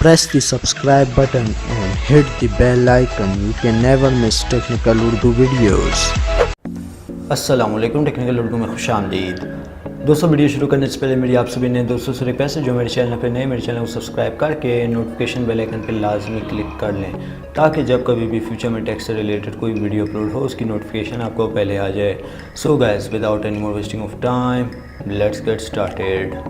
Press the subscribe button and hit the bell icon. You can never miss technical Urdu videos. अस्सलामुअलैकुम, technical Urdu में खुशामदीद। दोस्तों, video शुरू करने से पहले मेरी आप सभी ने दोस्तों से रिक्वेस्ट है, जो मेरे चैनल पर नए, मेरे चैनल को सब्सक्राइब करके नोटिफिकेशन बेल आइकन पर लाजमी क्लिक कर लें, ताकि जब कभी भी फ्यूचर में टेक से रिलेटेड कोई वीडियो अपलोड हो उसकी नोटिफिकेशन आपको पहले आ जाए। So guys, without any more wasting of time, let's get started.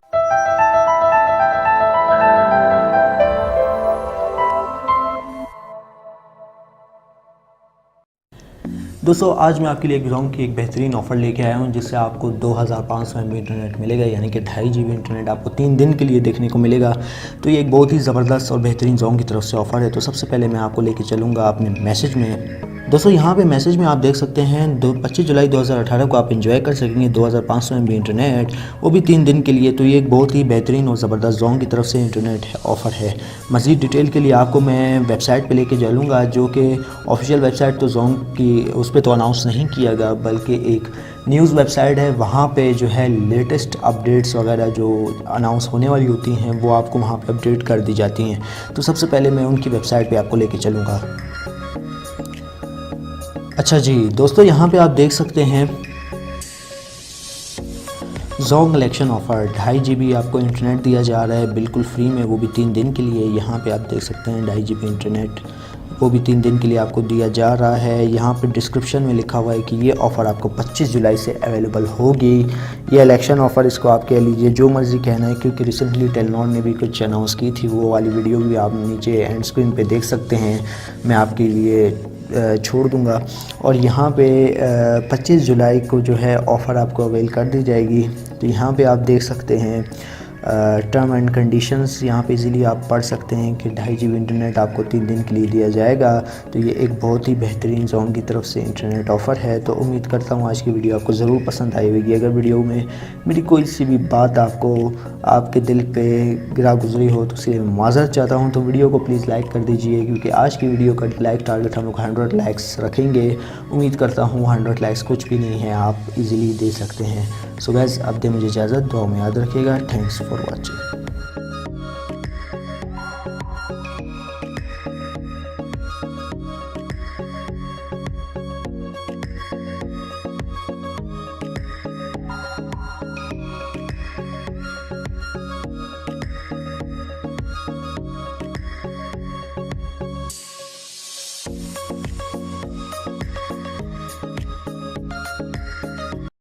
दोस्तों, आज मैं आपके लिए जोंग की एक बेहतरीन ऑफ़र लेके आया हूं, जिससे आपको 2500 MB इंटरनेट मिलेगा, यानी कि 2.5 GB इंटरनेट आपको 3 दिन के लिए देखने को मिलेगा। तो ये एक बहुत ही ज़बरदस्त और बेहतरीन जोंग की तरफ से ऑफ़र है। तो सबसे पहले मैं आपको लेके चलूँगा अपने मैसेज में। दोस्तों, यहाँ पे मैसेज में आप देख सकते हैं 25 जुलाई 2018 को आप एंजॉय कर सकेंगे 2500 MB इंटरनेट, वो भी 3 दिन के लिए। तो ये एक बहुत ही बेहतरीन और ज़बरदस्त जोंग की तरफ से इंटरनेट ऑफ़र है। मज़ीद डिटेल के लिए आपको मैं वेबसाइट पे लेके चलूँगा, जो कि ऑफिशियल वेबसाइट तो जोंग की उस पर तो अनाउंस नहीं किया गया, बल्कि एक न्यूज़ वेबसाइट है। वहाँ पे जो है लेटेस्ट अपडेट्स वगैरह जो अनाउंस होने वाली होती हैं वो आपको वहाँ पे अपडेट कर दी जाती हैं। तो सबसे पहले मैं उनकी वेबसाइट पे आपको लेके चलूँगा। अच्छा जी दोस्तों, यहाँ पे आप देख सकते हैं जोंग इलेक्शन ऑफ़र 2.5 GB आपको इंटरनेट दिया जा रहा है बिल्कुल फ्री में, वो भी 3 दिन के लिए। यहाँ पे आप देख सकते हैं 2.5 GB इंटरनेट वो भी 3 दिन के लिए आपको दिया जा रहा है। यहाँ पे डिस्क्रिप्शन में लिखा हुआ है कि ये ऑफ़र आपको 25 जुलाई से अवेलेबल होगी। ये इलेक्शन ऑफ़र, इसको आप कह लीजिए जो मर्ज़ी कहना है, क्योंकि रिसेंटली टेलीनॉर ने भी कुछ अनाउंस की थी। वो वाली वीडियो भी आप नीचे एंड स्क्रीन पे देख सकते हैं, मैं आपके लिए छोड़ दूंगा। और यहाँ पे 25 जुलाई को जो है ऑफ़र आपको अवेल कर दी जाएगी। तो यहाँ पे आप देख सकते हैं टर्म एंड कंडीशंस, यहाँ पे इजीली आप पढ़ सकते हैं कि 2.5 GB इंटरनेट आपको 3 दिन के लिए दिया जाएगा। तो ये एक बहुत ही बेहतरीन जोंग की तरफ से इंटरनेट ऑफ़र है। तो उम्मीद करता हूँ आज की वीडियो आपको ज़रूर पसंद आई होगी। अगर वीडियो में मेरी कोई सी भी बात आपको आपके दिल पे गिरा गुजरी हो तो उसके लिए माज़रत चाहता हूँ। तो वीडियो को प्लीज़ लाइक कर दीजिए, क्योंकि आज की वीडियो का लाइक टारगेट हम लोग 100 लाइक्स रखेंगे। उम्मीद करता हूँ 100 लाइक्स कुछ भी नहीं है, आप इजीली दे सकते हैं। सो गाइस, अब दे मुझे इजाज़त, दुआ में याद रखिएगा। Thanks for watching.